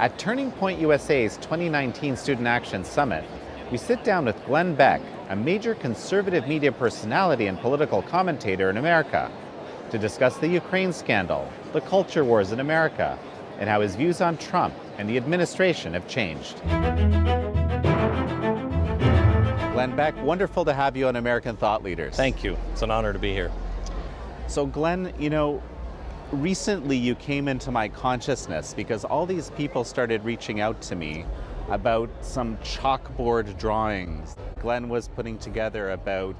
At Turning Point USA's 2019 Student Action Summit, we sit down with Glenn Beck, a major conservative media personality and political commentator in America, to discuss the Ukraine scandal, the culture wars in America, and how his views on Trump and the administration have changed. Glenn Beck, wonderful to have you on American Thought Leaders. Thank you. It's an honor to be here. So Glenn, recently you came into my consciousness because all these people started reaching out to me about some chalkboard drawings Glenn was putting together about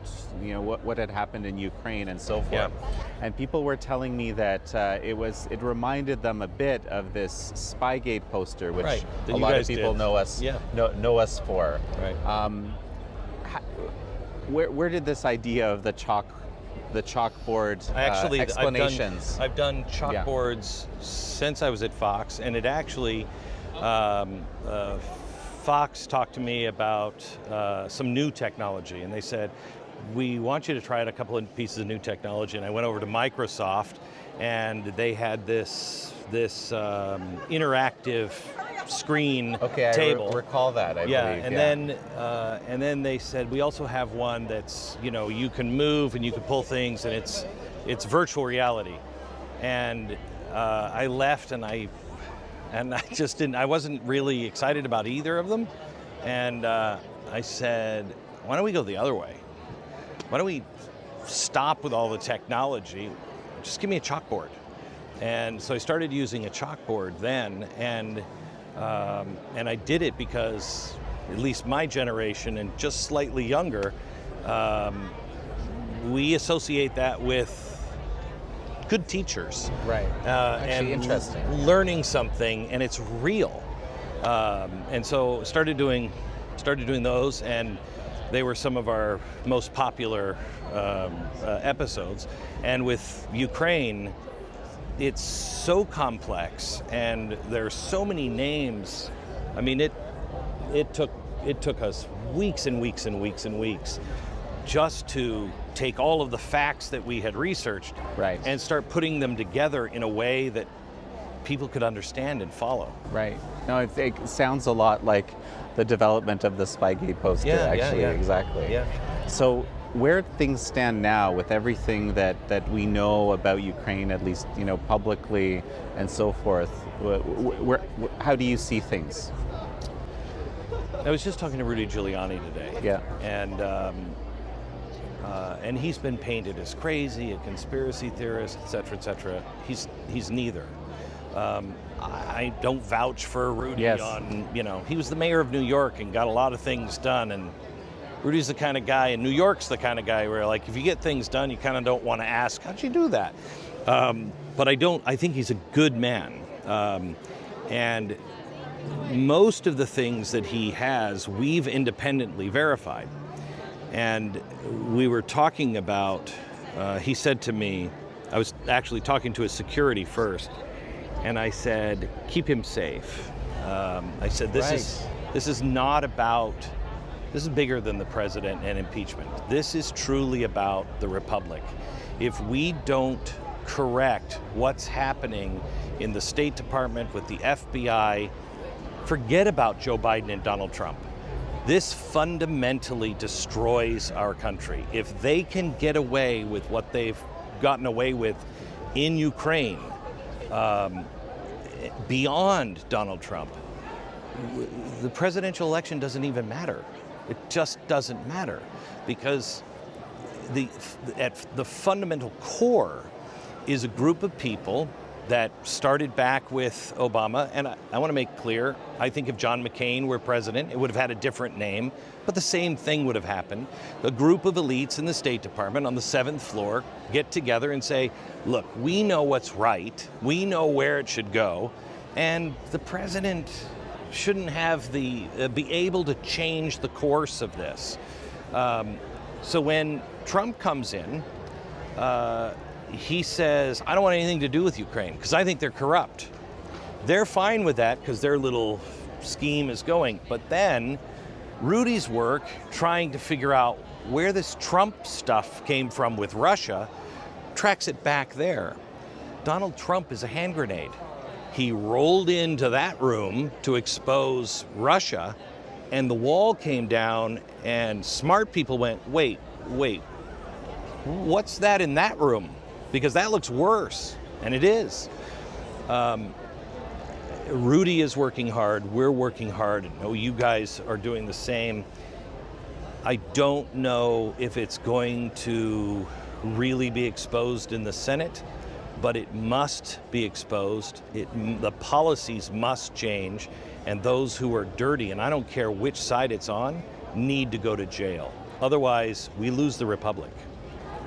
what had happened in Ukraine and so forth. Yeah. And people were telling me that it reminded them a bit of this Spygate poster, which Right. a lot of people know us for. Right. Where did this idea of the chalkboard explanations? I've done chalkboards since I was at Fox, and it actually, Fox talked to me about some new technology, and they said, we want you to try out a couple of pieces of new technology. And I went over to Microsoft, and they had this interactive screen table. I recall that, I believe. And then they said, we also have one that's, you can move and you can pull things, and it's virtual reality. And I left, and I just didn't, I wasn't really excited about either of them. And I said, why don't we go the other way? Why don't we stop with all the technology? Just give me a chalkboard. And so I started using a chalkboard then, and I did it because at least my generation and just slightly younger, we associate that with good teachers. Right. Actually, and interesting. Learning something, and it's real. And so started doing those, and they were some of our most popular episodes. And with Ukraine, it's so complex, and there's so many names. I mean, it took us weeks and weeks and weeks and weeks just to take all of the facts that we had researched and start putting them together in a way that people could understand and follow. Right. No, it sounds a lot like the development of the Spygate poster, exactly. Yeah. So where things stand now with everything that we know about Ukraine, at least publicly and so forth, how do you see things? I was just talking to Rudy Giuliani today. Yeah. And he's been painted as crazy, a conspiracy theorist, et cetera, et cetera. He's neither. I don't vouch for Rudy on, he was the mayor of New York and got a lot of things done, and Rudy's the kind of guy, and New York's the kind of guy where, like, if you get things done, you kind of don't want to ask, how'd you do that? But I think he's a good man. And most of the things that he has, we've independently verified. And we were talking about, he said to me, I was actually talking to his security first, and I said, keep him safe. I said, this is not about, this is bigger than the president and impeachment. This is truly about the republic. If we don't correct what's happening in the State Department with the FBI, forget about Joe Biden and Donald Trump. This fundamentally destroys our country. If they can get away with what they've gotten away with in Ukraine, beyond Donald Trump, the presidential election doesn't even matter. It just doesn't matter, because at the fundamental core is a group of people that started back with Obama, and I want to make clear, I think if John McCain were president, it would have had a different name, but the same thing would have happened. A group of elites in the State Department on the 7th floor get together and say, look, we know what's right, we know where it should go, and the president shouldn't have be able to change the course of this. So when Trump comes in, he says, I don't want anything to do with Ukraine because I think they're corrupt. They're fine with that because their little scheme is going. But then Rudy's work trying to figure out where this Trump stuff came from with Russia tracks it back there. Donald Trump is a hand grenade. He rolled into that room to expose Russia, and the wall came down, and smart people went, wait, what's that in that room? Because that looks worse, and it is. Rudy is working hard, we're working hard, I know you guys are doing the same. I don't know if it's going to really be exposed in the Senate, but it must be exposed. The policies must change, and those who are dirty, and I don't care which side it's on, need to go to jail. Otherwise, we lose the republic.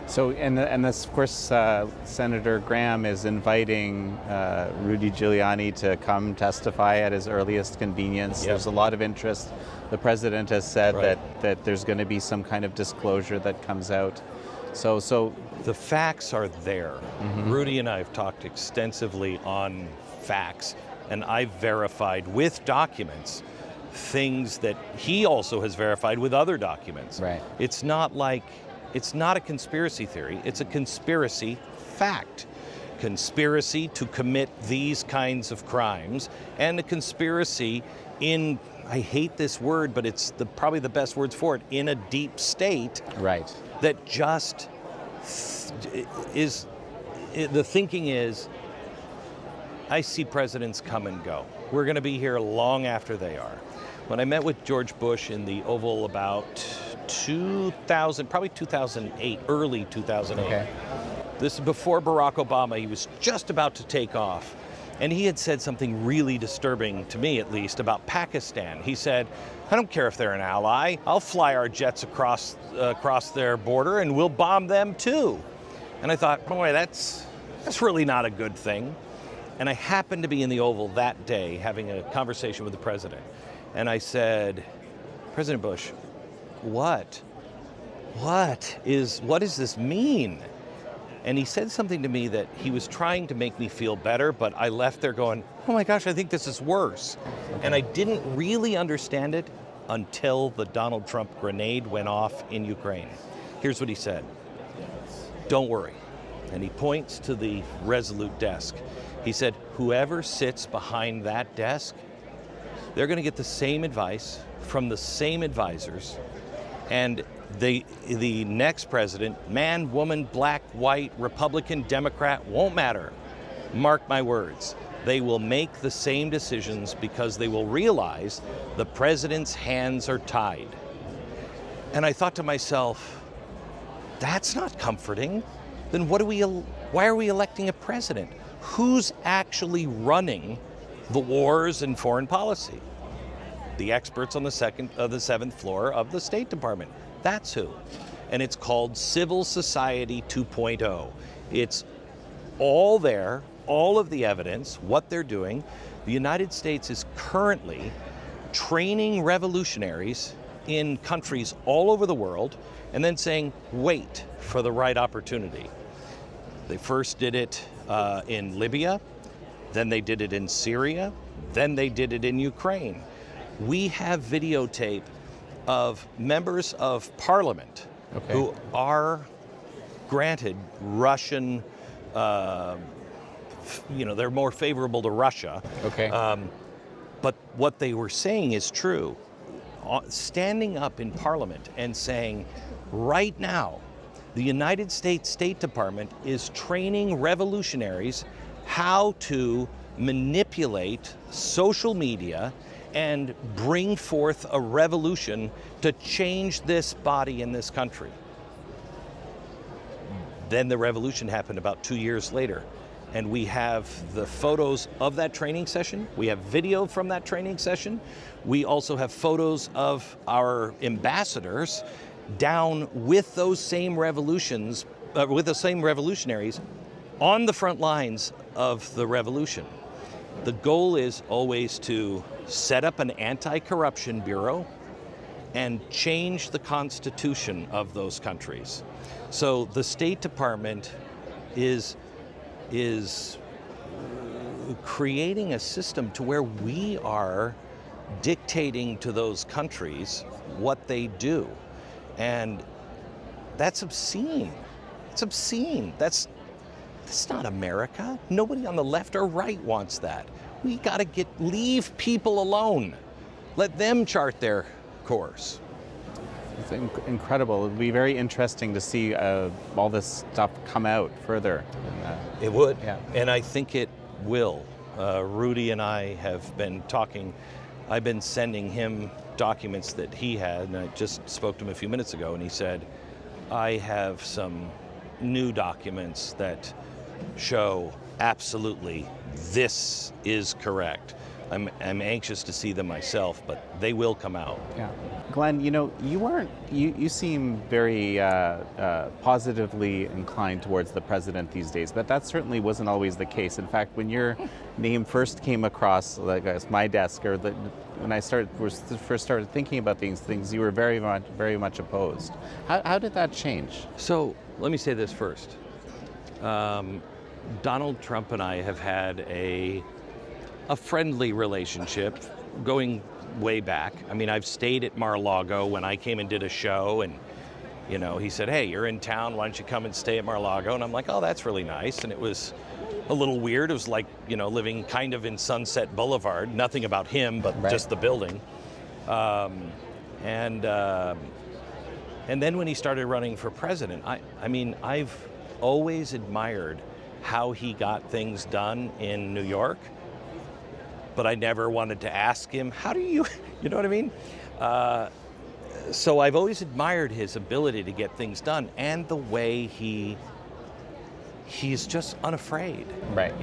So, and this, of course, Senator Graham is inviting Rudy Giuliani to come testify at his earliest convenience. Yep. There's a lot of interest. The president has said that there's going to be some kind of disclosure that comes out. So the facts are there. Mm-hmm. Rudy and I have talked extensively on facts, and I've verified with documents things that he also has verified with other documents. Right. It's not a conspiracy theory, it's a conspiracy fact. Conspiracy to commit these kinds of crimes, and a conspiracy in, I hate this word, but it's probably the best words for it, in a deep state. Right. That just is, the thinking is, I see presidents come and go. We're going to be here long after they are. When I met with George Bush in the Oval about 2000, probably 2008, early 2008. Okay. This is before Barack Obama. He was just about to take off. And he had said something really disturbing, to me at least, about Pakistan. He said, I don't care if they're an ally. I'll fly our jets across their border and we'll bomb them too. And I thought, boy, that's really not a good thing. And I happened to be in the Oval that day having a conversation with the president. And I said, President Bush, what does this mean? And he said something to me that he was trying to make me feel better, but I left there going, oh my gosh, I think this is worse. And I didn't really understand it until the Donald Trump grenade went off in Ukraine. Here's what he said. Don't worry. And he points to the Resolute desk. He said, whoever sits behind that desk, they're going to get the same advice from the same advisors, and the next president, man, woman, black, white, Republican, Democrat, won't matter. Mark my words. They will make the same decisions because they will realize the president's hands are tied. And I thought to myself, that's not comforting. Then why are we electing a president? Who's actually running the wars and foreign policy? The experts on the seventh floor of the State Department. That's who. And it's called Civil Society 2.0. It's all there, all of the evidence, what they're doing. The United States is currently training revolutionaries in countries all over the world and then saying, wait for the right opportunity. They first did it in Libya, then they did it in Syria, then they did it in Ukraine. We have videotape of members of parliament who are granted Russian, they're more favorable to Russia. Okay. But what they were saying is true. Standing up in parliament and saying, right now, the United States State Department is training revolutionaries how to manipulate social media and bring forth a revolution to change this body in this country. Then the revolution happened about 2 years later, and we have the photos of that training session. We have video from that training session. We also have photos of our ambassadors down with those same revolutionaries on the front lines of the revolution. The goal is always to set up an anti-corruption bureau and change the constitution of those countries. So the State Department is creating a system to where we are dictating to those countries what they do. And that's obscene. It's obscene. That's not America. Nobody on the left or right wants that. We got to leave people alone. Let them chart their course. It's incredible. It'll be very interesting to see all this stuff come out further. It would, yeah. And I think it will. Rudy and I have been talking. I've been sending him documents that he had, and I just spoke to him a few minutes ago, and he said, I have some new documents that show absolutely this is correct. I'm anxious to see them myself, but they will come out. Yeah. Glenn, you seem very positively inclined towards the president these days, but that certainly wasn't always the case. In fact, when your name first came across my desk, or when I first started thinking about these things, you were very much opposed. How did that change? So let me say this first. Donald Trump and I have had a friendly relationship going way back. I mean, I've stayed at Mar-a-Lago when I came and did a show, and he said, hey, you're in town, why don't you come and stay at Mar-a-Lago? And I'm like, oh, that's really nice. And it was a little weird. It was like, living kind of in Sunset Boulevard, nothing about him, but right. Just the building. And then when he started running for president, I've always admired how he got things done in New York, but I never wanted to ask him, how do you know what I mean? So I've always admired his ability to get things done and the way he's just unafraid. Right.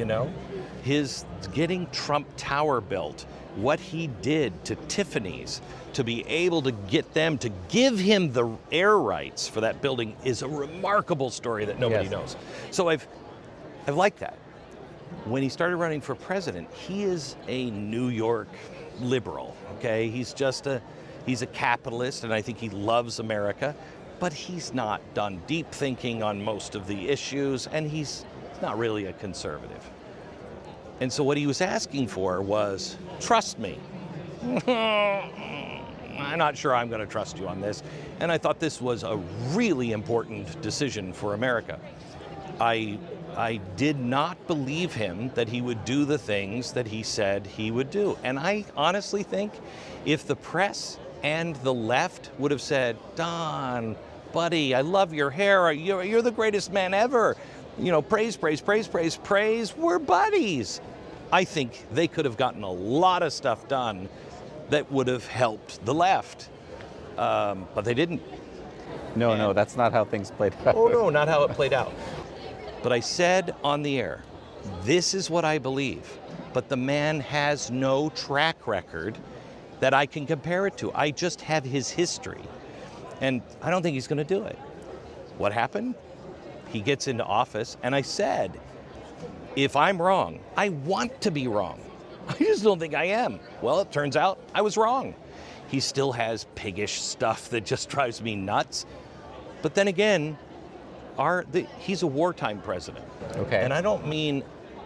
His getting Trump Tower built, what he did to Tiffany's to be able to get them to give him the air rights for that building is a remarkable story that nobody knows. So I've liked that. When he started running for president, he is a New York liberal, okay? He's a capitalist, and I think he loves America, but he's not done deep thinking on most of the issues, and he's not really a conservative. And so what he was asking for was, trust me. I'm not sure I'm going to trust you on this. And I thought this was a really important decision for America. I did not believe him that he would do the things that he said he would do. And I honestly think if the press and the left would have said, Don, buddy, I love your hair, you're the greatest man ever, praise, praise, praise, praise, praise, we're buddies. I think they could have gotten a lot of stuff done that would have helped the left, but they didn't. No, that's not how things played out. Oh no, not how it played out. But I said on the air, this is what I believe, but the man has no track record that I can compare it to. I just have his history, and I don't think he's going to do it. What happened? He gets into office, and I said, if I'm wrong, I want to be wrong. I just don't think I am. Well, it turns out I was wrong. He still has piggish stuff that just drives me nuts. But then again, he's a wartime president. Okay. And I don't mean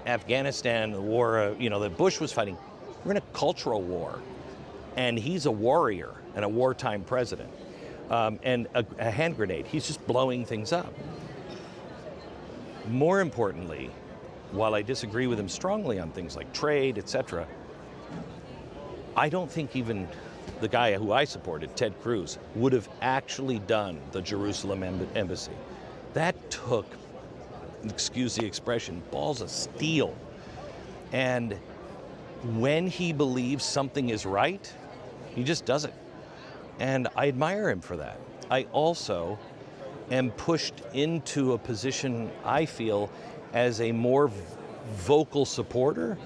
Afghanistan, the war, that Bush was fighting. We're in a cultural war. And he's a warrior and a wartime president. And a hand grenade. He's just blowing things up. More importantly, while I disagree with him strongly on things like trade, etc., I don't think even the guy who I supported, Ted Cruz, would have actually done the Jerusalem embassy. That took, excuse the expression, balls of steel. And when he believes something is right, he just does it. And I admire him for that. I also am pushed into a position, I feel, as a more vocal supporter,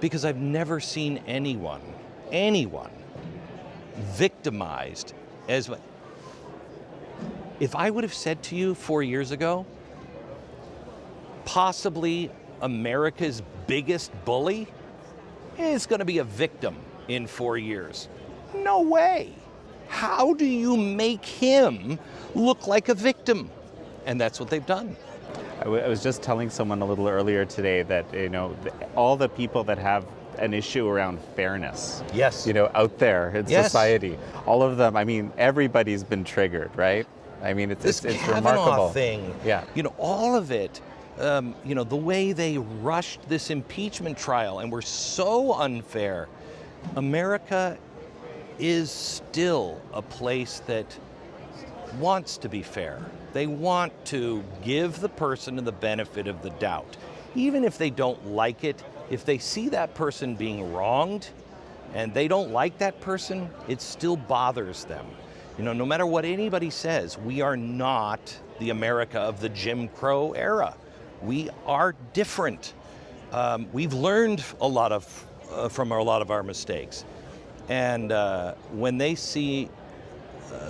because I've never seen anyone victimized as much. If I would have said to you 4 years ago, possibly America's biggest bully is going to be a victim in 4 years. No way. How do you make him look like a victim? And that's what they've done. I was just telling someone a little earlier today that, all the people that have an issue around fairness, yes, out there in society, all of them, everybody's been triggered, right? It's Kavanaugh remarkable thing. Yeah. All of it The way they rushed this impeachment trial and were so unfair. America is still a place that wants to be fair. They want to give the person the benefit of the doubt. Even if they don't like it, if they see that person being wronged and they don't like that person, it still bothers them. No matter what anybody says, we are not the America of the Jim Crow era. We are different. We've learned a lot from a lot of our mistakes. And when they see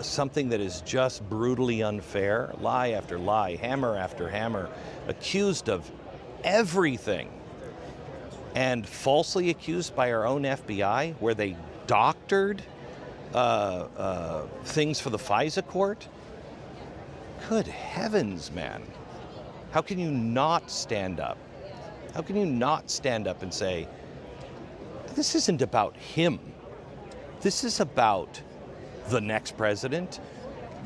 something that is just brutally unfair, lie after lie, hammer after hammer, accused of everything, and falsely accused by our own FBI, where they doctored things for the FISA court, good heavens, man. How can you not stand up? How can you not stand up and say, this isn't about him. This is about the next president,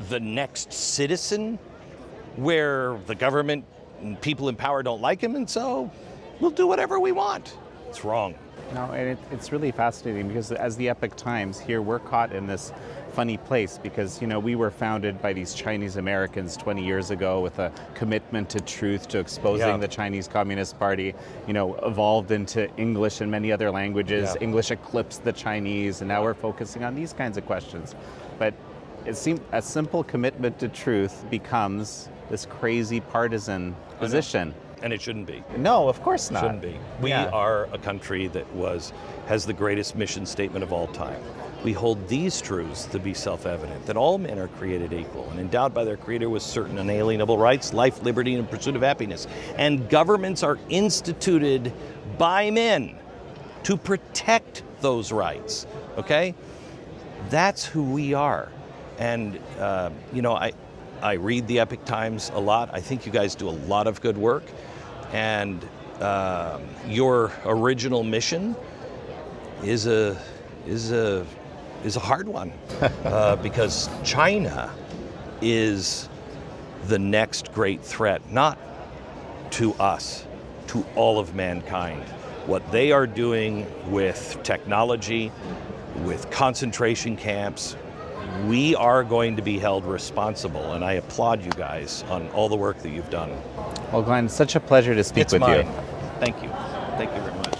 the next citizen, where the government and people in power don't like him, and so we'll do whatever we want. It's wrong. No, and it's really fascinating because as the Epoch Times here, we're caught in this funny place because, we were founded by these Chinese Americans 20 years ago with a commitment to truth, to exposing the Chinese Communist Party, evolved into English and many other languages. Yeah. English eclipsed the Chinese, and now we're focusing on these kinds of questions. But it seems a simple commitment to truth becomes this crazy partisan position. And it shouldn't be. No, of course not. Shouldn't be. We are a country that has the greatest mission statement of all time. We hold these truths to be self-evident, that all men are created equal and endowed by their Creator with certain unalienable rights, life, liberty, and pursuit of happiness. And governments are instituted by men to protect those rights, okay? That's who we are. And, I read the Epoch Times a lot. I think you guys do a lot of good work. And your original mission is a hard one because China is the next great threat, not to us, to all of mankind. What they are doing with technology, with concentration camps, we are going to be held responsible, and I applaud you guys on all the work that you've done. Well, Glenn, such a pleasure to speak with you. Thank you. Thank you very much.